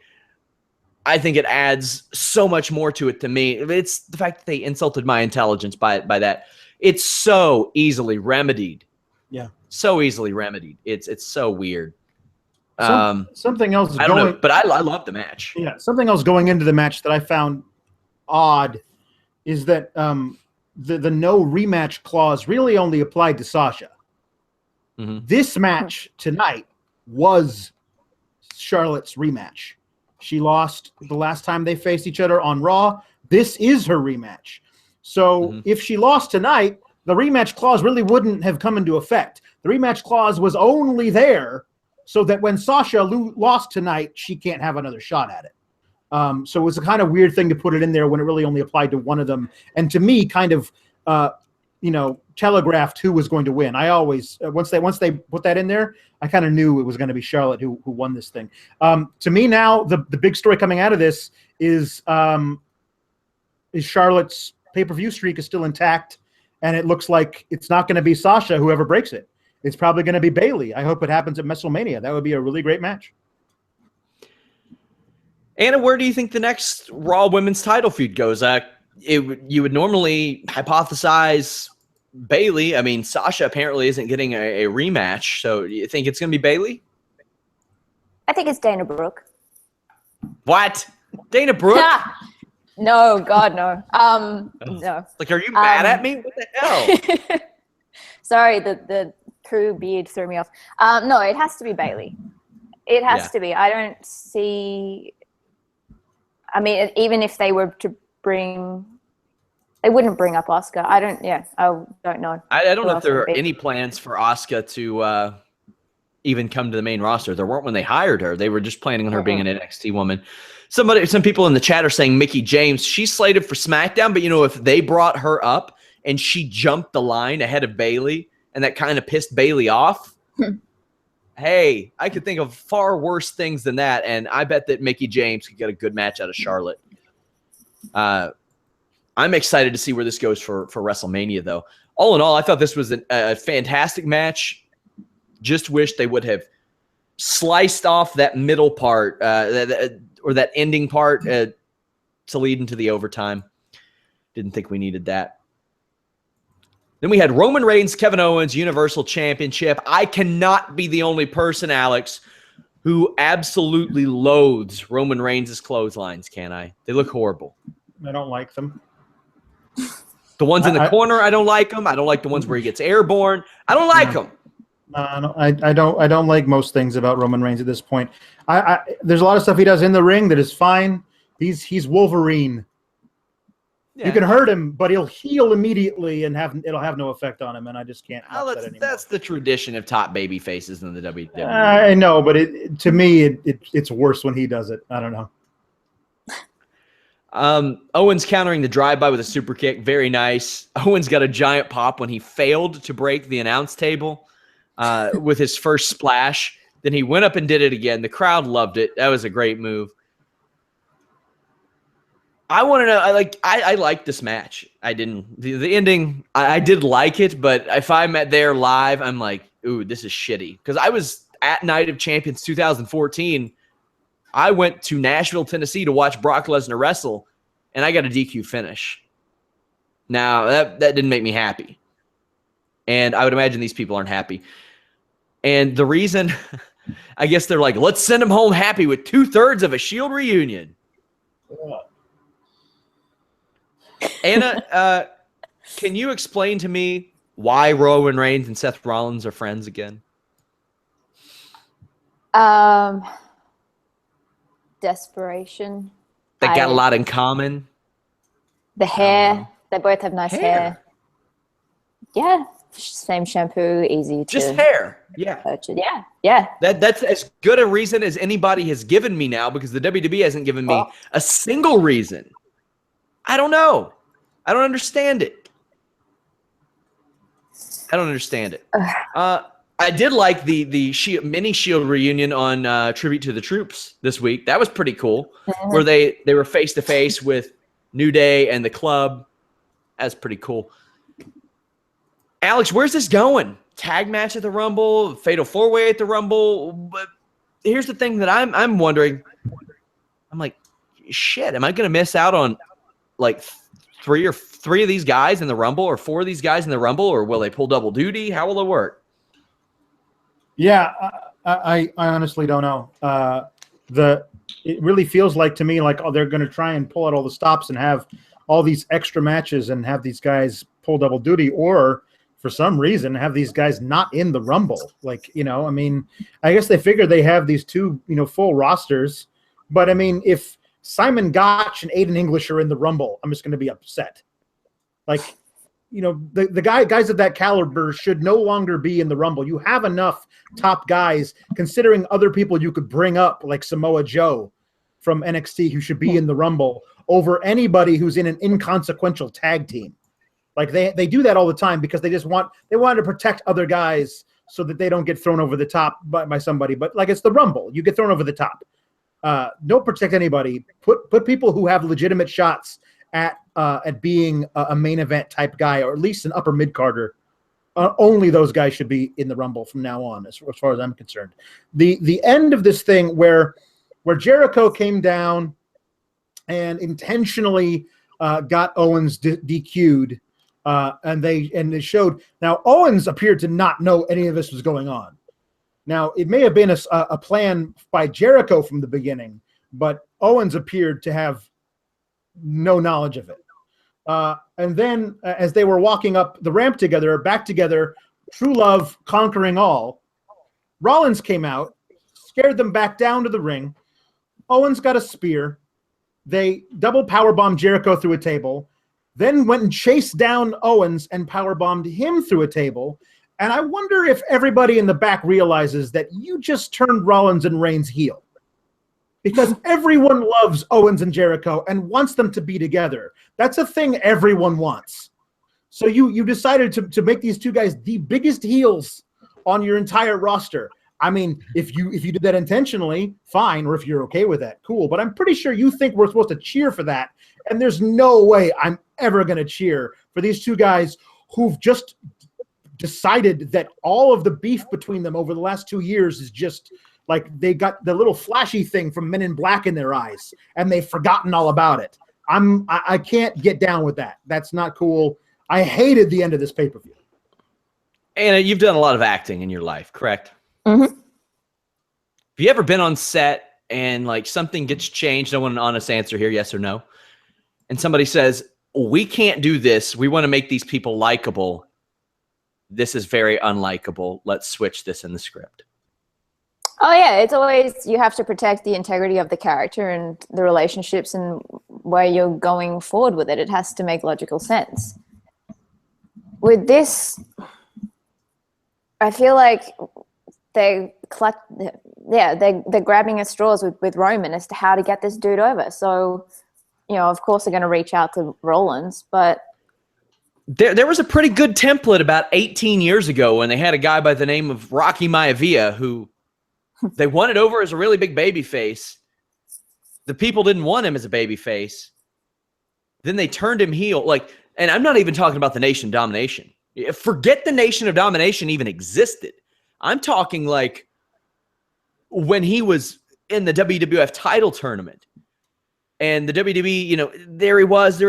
it adds so much more to it to me. It's the fact that they insulted my intelligence by that. It's so easily remedied. Yeah. So easily remedied. It's so weird. Something else. I don't know, but I love the match. Yeah. Something else going into the match that I found odd is that the no rematch clause really only applied to Sasha. Mm-hmm. This match tonight was Charlotte's rematch. She lost the last time they faced each other on Raw. This is her rematch. So if she lost tonight, the rematch clause really wouldn't have come into effect. The rematch clause was only there so that when Sasha lost tonight, she can't have another shot at it. So it was a kind of weird thing to put it in there when it really only applied to one of them. And to me, kind of, telegraphed who was going to win. I always, once they put that in there, I kind of knew it was going to be Charlotte who won this thing. To me now, the big story coming out of this is Charlotte's pay-per-view streak is still intact, and it looks like it's not going to be Sasha whoever breaks it. It's probably going to be Bayley. I hope it happens at WrestleMania. That would be a really great match. Anna, where do you think the next Raw Women's title feud goes? You would normally hypothesize Bayley. I mean, Sasha apparently isn't getting a rematch, so do you think it's going to be Bayley? I think it's Dana Brooke. What? Dana Brooke? No, God, no. No. Like, are you mad at me? What the hell? Sorry, the crew beard threw me off. No, it has to be Bayley. It has to be. I don't see. I mean, even if they were to they wouldn't bring up Asuka. I don't know. I don't know if there are any plans for Asuka to even come to the main roster. There weren't when they hired her. They were just planning on her being an NXT woman. Some people in the chat are saying Mickie James. She's slated for SmackDown, but if they brought her up and she jumped the line ahead of Bayley, and that kind of pissed Bayley off, hey, I could think of far worse things than that, and I bet that Mickie James could get a good match out of Charlotte. I'm excited to see where this goes for WrestleMania, though. All in all, I thought this was a fantastic match. Just wish they would have sliced off that middle part or that ending part to lead into the overtime. Didn't think we needed that. Then we had Roman Reigns, Kevin Owens, Universal Championship. I cannot be the only person, Alex, who absolutely loathes Roman Reigns' clotheslines, can I? They look horrible. I don't like them. The ones in the corner, I don't like them. I don't like the ones where he gets airborne. I don't like them. I don't like most things about Roman Reigns at this point. There's a lot of stuff he does in the ring that is fine. He's Wolverine. Yeah. You can hurt him, but he'll heal immediately and it'll have no effect on him. And I just can't. That's the tradition of top baby faces in the WWE. I know, but to me, it's worse when he does it. I don't know. Owens countering the drive-by with a super kick. Very nice. Owens got a giant pop when he failed to break the announce table with his first splash. Then he went up and did it again. The crowd loved it. That was a great move. I want to know, I liked this match. I didn't. The ending, I did like it, but if I'm there live, I'm like, ooh, this is shitty. Because I was at Night of Champions 2014. I went to Nashville, Tennessee to watch Brock Lesnar wrestle, and I got a DQ finish. Now, that didn't make me happy. And I would imagine these people aren't happy. And the reason, I guess they're like, let's send them home happy with 2/3 of a Shield reunion. Yeah. Anna, can you explain to me why Roman Reigns and Seth Rollins are friends again? Desperation. They got a lot in common. The hair. They both have nice hair. Yeah. Same shampoo, easy to just hair. Yeah. Purchase. Yeah. That's as good a reason as anybody has given me now, because the WWE hasn't given me a single reason. I don't know. I don't understand it. I did like the mini Shield reunion on Tribute to the Troops this week. That was pretty cool, where they were face to face with New Day and the Club. That's pretty cool. Alex, where's this going? Tag match at the Rumble, Fatal 4-Way at the Rumble. But here's the thing that I'm wondering. I'm like, shit, am I going to miss out on like three of these guys in the Rumble, or 4 of these guys in the Rumble, or will they pull double duty? How will it work? Yeah, I honestly don't know. It really feels like to me like they're going to try and pull out all the stops and have all these extra matches and have these guys pull double duty, or for some reason have these guys not in the Rumble. Like, I mean, I guess they figured they have these 2, full rosters, but I mean, if Simon Gotch and Aiden English are in the Rumble, I'm just going to be upset. Like, the guys of that caliber should no longer be in the Rumble. You have enough top guys, considering other people you could bring up, like Samoa Joe from NXT, who should be in the Rumble over anybody who's in an inconsequential tag team. Like they do that all the time because they want to protect other guys so that they don't get thrown over the top by somebody. But like, it's the Rumble, you get thrown over the top. Don't protect anybody. Put people who have legitimate shots at being a main event type guy, or at least an upper mid carder. Only those guys should be in the Rumble from now on, as far as I'm concerned. The end of this thing where Jericho came down and intentionally got Owens DQ'd, and they showed. Now Owens appeared to not know any of this was going on. Now, it may have been a plan by Jericho from the beginning, but Owens appeared to have no knowledge of it. And then as they were walking up the ramp together, back together, true love conquering all, Rollins came out, scared them back down to the ring. Owens got a spear. They double powerbombed Jericho through a table, then went and chased down Owens and powerbombed him through a table. And I wonder if everybody in the back realizes that you just turned Rollins and Reigns heel. Because everyone loves Owens and Jericho and wants them to be together. That's a thing everyone wants. So you decided to make these two guys the biggest heels on your entire roster. I mean, if you did that intentionally, fine, or if you're okay with that, cool. But I'm pretty sure you think we're supposed to cheer for that. And there's no way I'm ever going to cheer for these two guys who've just decided that all of the beef between them over the last 2 years is just like they got the little flashy thing from Men in Black in their eyes and they've forgotten all about it. I can't get down with that. That's not cool. I hated the end of this pay-per-view. Anna, you've done a lot of acting in your life, correct? Mm-hmm. Have you ever been on set and like something gets changed? I want an honest answer here, yes or no. And somebody says, we can't do this. We want to make these people likable. This is very unlikable. Let's switch this in the script. Oh yeah, it's always, you have to protect the integrity of the character and the relationships and where you're going forward with it. It has to make logical sense. With this, I feel like they're grabbing at straws with Roman as to how to get this dude over. So, of course they're going to reach out to Rollins, but there was a pretty good template about 18 years ago when they had a guy by the name of Rocky Maivia who they wanted over as a really big baby face. The people didn't want him as a baby face. Then they turned him heel. And I'm not even talking about the Nation of Domination. Forget the Nation of Domination even existed. I'm talking like when he was in the WWF title tournament and the WWE, there he was.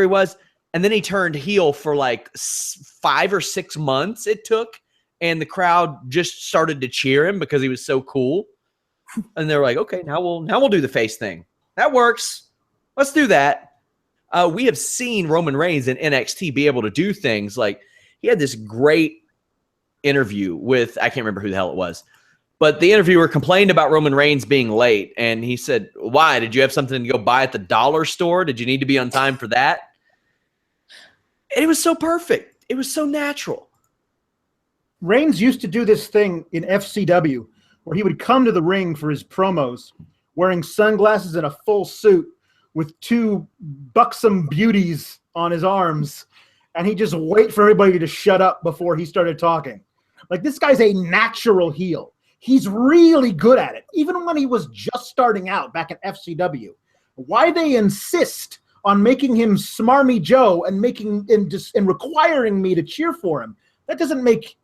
And then he turned heel for like 5 or 6 months it took. And the crowd just started to cheer him because he was so cool. And they're like, okay, now we'll do the face thing. That works. Let's do that. We have seen Roman Reigns in NXT be able to do things like he had this great interview with, I can't remember who the hell it was, but the interviewer complained about Roman Reigns being late. And he said, why? Did you have something to go buy at the dollar store? Did you need to be on time for that? And it was so perfect. It was so natural. Reigns used to do this thing in FCW where he would come to the ring for his promos wearing sunglasses and a full suit with 2 buxom beauties on his arms, and he'd just wait for everybody to shut up before he started talking. Like, this guy's a natural heel. He's really good at it, even when he was just starting out back at FCW. Why they insist on making him Smarmy Joe and requiring me to cheer for him, that doesn't make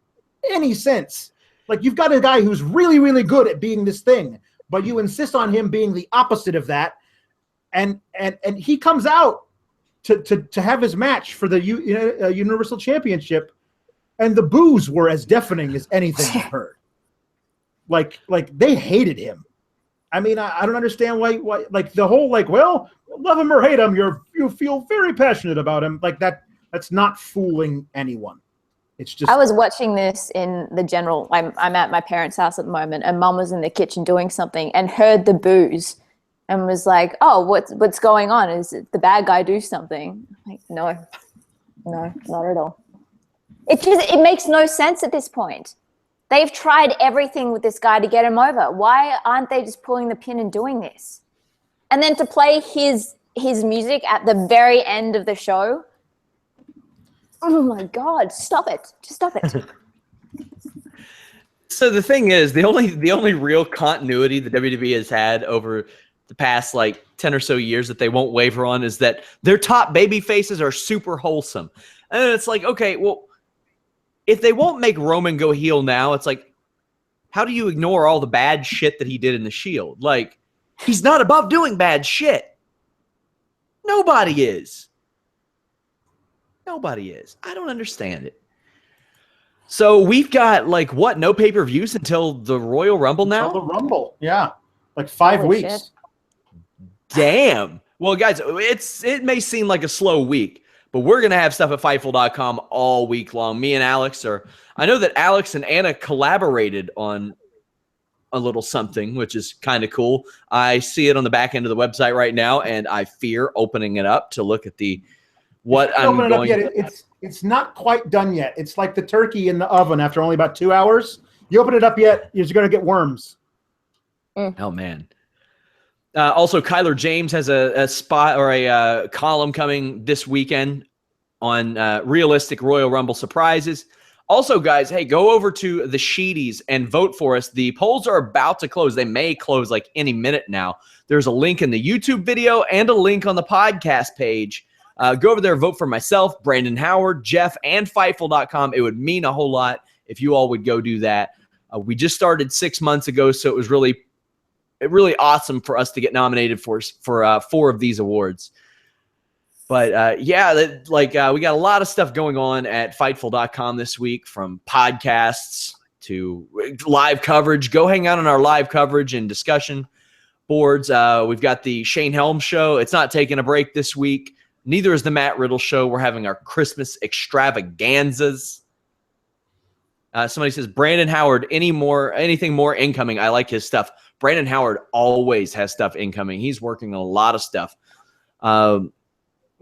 any sense. Like, you've got a guy who's really, really good at being this thing, but you insist on him being the opposite of that. And he comes out to have his match for the Universal Championship, and the boos were as deafening as anything I've heard. Like they hated him. I mean, I don't understand why like the whole well, love him or hate him, you feel very passionate about him. Like that's not fooling anyone. It's just, I was watching this in the general. I'm at my parents' house at the moment, and Mum was in the kitchen doing something and heard the boos, and was like, "Oh, what's going on? Is it the bad guy do something?" I'm like, no, not at all. It makes no sense at this point. They've tried everything with this guy to get him over. Why aren't they just pulling the pin and doing this? And then to play his music at the very end of the show. Oh my God! Stop it! Just stop it. So the thing is, the only real continuity the WWE has had over the past 10 or so years that they won't waver on is that their top baby faces are super wholesome. And it's like, okay, well, if they won't make Roman go heel now, it's like, how do you ignore all the bad shit that he did in the Shield? Like, he's not above doing bad shit. Nobody is. Nobody is. I don't understand it. So we've got no pay-per-views until the Royal Rumble now? Until the Rumble, yeah. 5 weeks. Shit. Damn. Well, guys, it may seem like a slow week, but we're going to have stuff at Fightful.com all week long. Me and Alex I know that Alex and Anna collaborated on a little something, which is kind of cool. I see it on the back end of the website right now, and I fear opening it up to look at It's not quite done yet. It's like the turkey in the oven after only about 2 hours. You open it up yet, you're going to get worms. Oh, man. Also, Kyler James has a spot or a column coming this weekend on realistic Royal Rumble surprises. Also, guys, hey, go over to the Sheeties and vote for us. The polls are about to close. They may close any minute now. There's a link in the YouTube video and a link on the podcast page. Go over there, vote for myself, Brandon Howard, Jeff, and Fightful.com. It would mean a whole lot if you all would go do that. We just started 6 months ago, so it was really awesome for us to get nominated for 4 of these awards. But yeah, we got a lot of stuff going on at Fightful.com this week, from podcasts to live coverage. Go hang out on our live coverage and discussion boards. We've got the Shane Helms show. It's not taking a break this week. Neither is the Matt Riddle show. We're having our Christmas extravaganzas. Somebody says, Brandon Howard, anything more incoming? I like his stuff. Brandon Howard always has stuff incoming. He's working on a lot of stuff.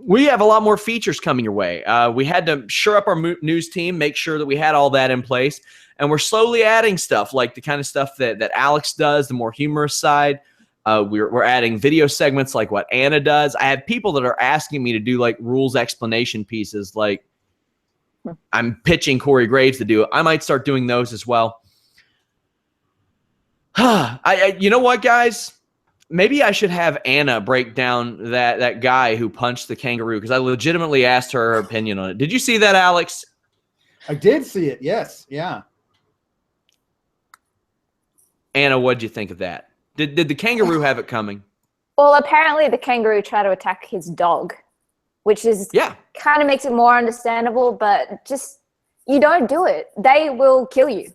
We have a lot more features coming your way. We had to shore up our news team, make sure that we had all that in place. And we're slowly adding stuff, like the kind of stuff that Alex does, the more humorous side. We're adding video segments like what Anna does. I have people that are asking me to do like rules explanation pieces. Like I'm pitching Corey Graves to do it. I might start doing those as well. You know what, guys? Maybe I should have Anna break down that guy who punched the kangaroo, because I legitimately asked her opinion on it. Did you see that, Alex? I did see it. Yes. Yeah. Anna, what'd you think of that? Did the kangaroo have it coming? Well, apparently the kangaroo tried to attack his dog, which is kind of makes it more understandable, but just you don't do it. They will kill you.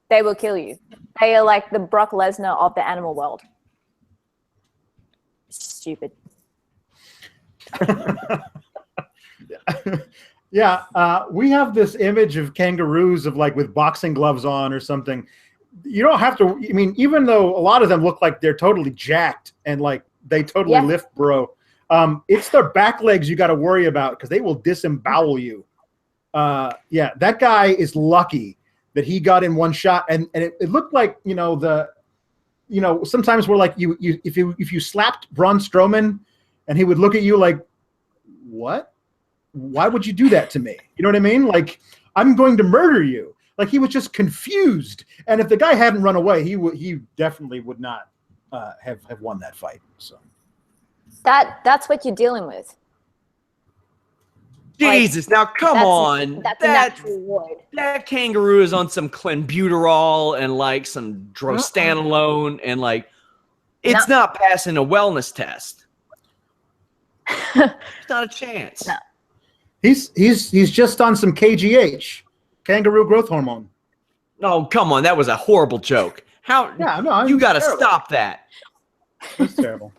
They will kill you. They are like the Brock Lesnar of the animal world. Stupid. We have this image of kangaroos of like with boxing gloves on or something. You don't have to. I mean, even though a lot of them look like they're totally jacked and like they totally lift, bro. It's their back legs you got to worry about, because they will disembowel you. That guy is lucky that he got in one shot, and it looked like sometimes we're like if you slapped Braun Strowman and he would look at you like, what? Why would you do that to me? You know what I mean? Like, I'm going to murder you. Like, he was just confused. And if the guy hadn't run away, he definitely would not have won that fight. So that's what you're dealing with. Jesus, now come on. That's a natural wood. That kangaroo is on some clenbuterol and like some drostanolone, and like it's not passing a wellness test. There's not a chance. No. He's just on some KGH, kangaroo growth hormone. No, come on, that was a horrible joke. How? Yeah, no, you got to stop that. That's terrible.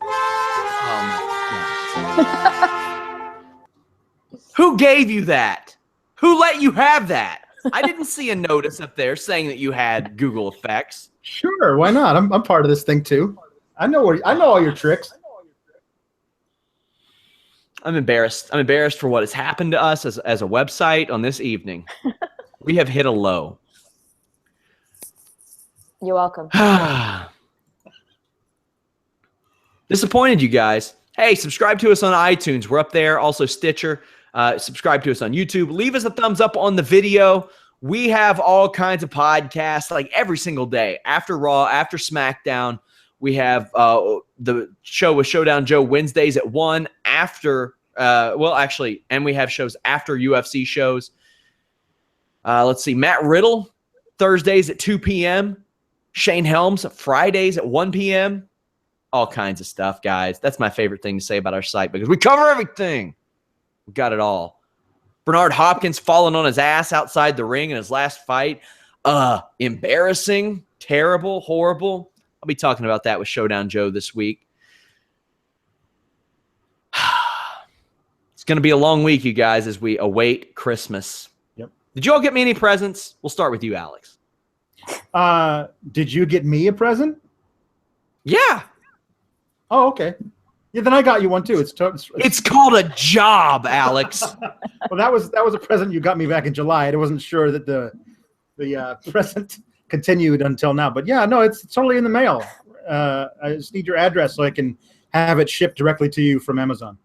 Who gave you that? Who let you have that? I didn't see a notice up there saying that you had Google effects. Sure, why not? I'm part of this thing too. I know all your tricks. I'm embarrassed. I'm embarrassed for what has happened to us as a website on this evening. We have hit a low. You're welcome. Disappointed, you guys. Hey, subscribe to us on iTunes. We're up there. Also Stitcher. Subscribe to us on YouTube. Leave us a thumbs up on the video. We have all kinds of podcasts like every single day. After Raw, after SmackDown, we have the show with Showdown Joe Wednesdays at 1 after, and we have shows after UFC shows. Let's see, Matt Riddle, Thursdays at 2 p.m. Shane Helms, Fridays at 1 p.m. All kinds of stuff, guys. That's my favorite thing to say about our site, because we cover everything. We got it all. Bernard Hopkins falling on his ass outside the ring in his last fight. Embarrassing, terrible, horrible. I'll be talking about that with Showdown Joe this week. It's going to be a long week, you guys, as we await Christmas. Yep. Did you all get me any presents? We'll start with you, Alex. Did you get me a present? Yeah. Oh, okay. Yeah, then I got you one too. It's called a job, Alex. Well, that was a present you got me back in July. I wasn't sure that the present continued until now. But yeah, no, it's totally in the mail. I just need your address so I can have it shipped directly to you from Amazon.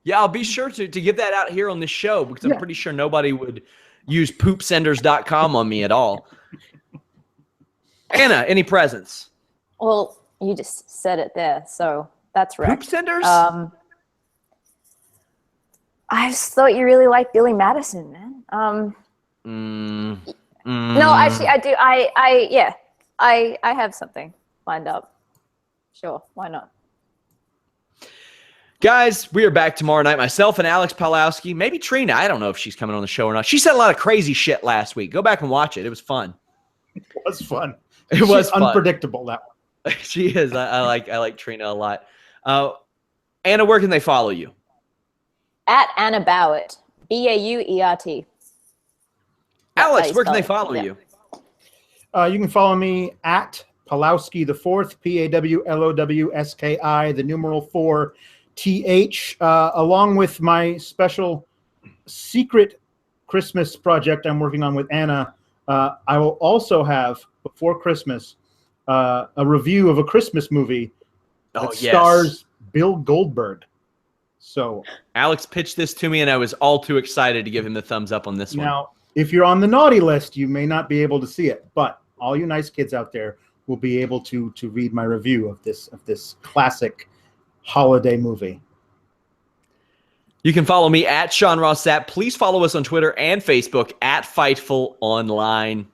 Yeah, I'll be sure to give that out here on this show, because I'm pretty sure nobody would use poopsenders.com on me at all. Anna, any presents? Well, you just said it there, so that's right. Poop senders? I just thought you really liked Billy Madison, man. No, actually, I do. I have something lined up. Sure, why not? Guys, we are back tomorrow night. Myself and Alex Pawlowski, maybe Trina. I don't know if she's coming on the show or not. She said a lot of crazy shit last week. Go back and watch it. It was fun. It was fun. It was fun. Unpredictable, that one. She is. I like Trina a lot. Anna, where can they follow you? At Anna Bauert. Bauert. Alex, where can they follow you? You can follow me at Pawlowski the Fourth, Pawlowski, the numeral 4 TH, along with my special secret Christmas project I'm working on with Anna. I will also have before Christmas a review of a Christmas movie that stars Bill Goldberg. So Alex pitched this to me, and I was all too excited to give him the thumbs up on this one. Now, if you're on the naughty list, you may not be able to see it, but all you nice kids out there will be able to read my review of this classic holiday movie. You can follow me at Sean Ross Sapp. Please follow us on Twitter and Facebook at Fightful Online.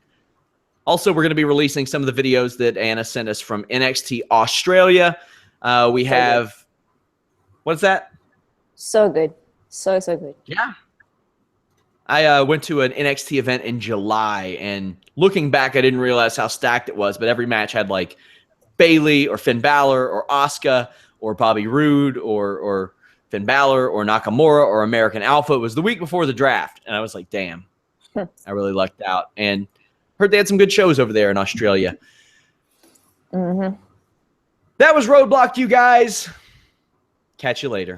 Also, we're going to be releasing some of the videos that Anna sent us from NXT Australia. We have, what is that? So good. So good. Yeah. I went to an NXT event in July, and looking back, I didn't realize how stacked it was, but every match had like Bayley or Finn Balor or Asuka or Bobby Roode or Finn Balor or Nakamura or American Alpha. It was the week before the draft, and I was like, damn, I really lucked out. And heard they had some good shows over there in Australia. Mm-hmm. That was Roadblock, you guys. Catch you later.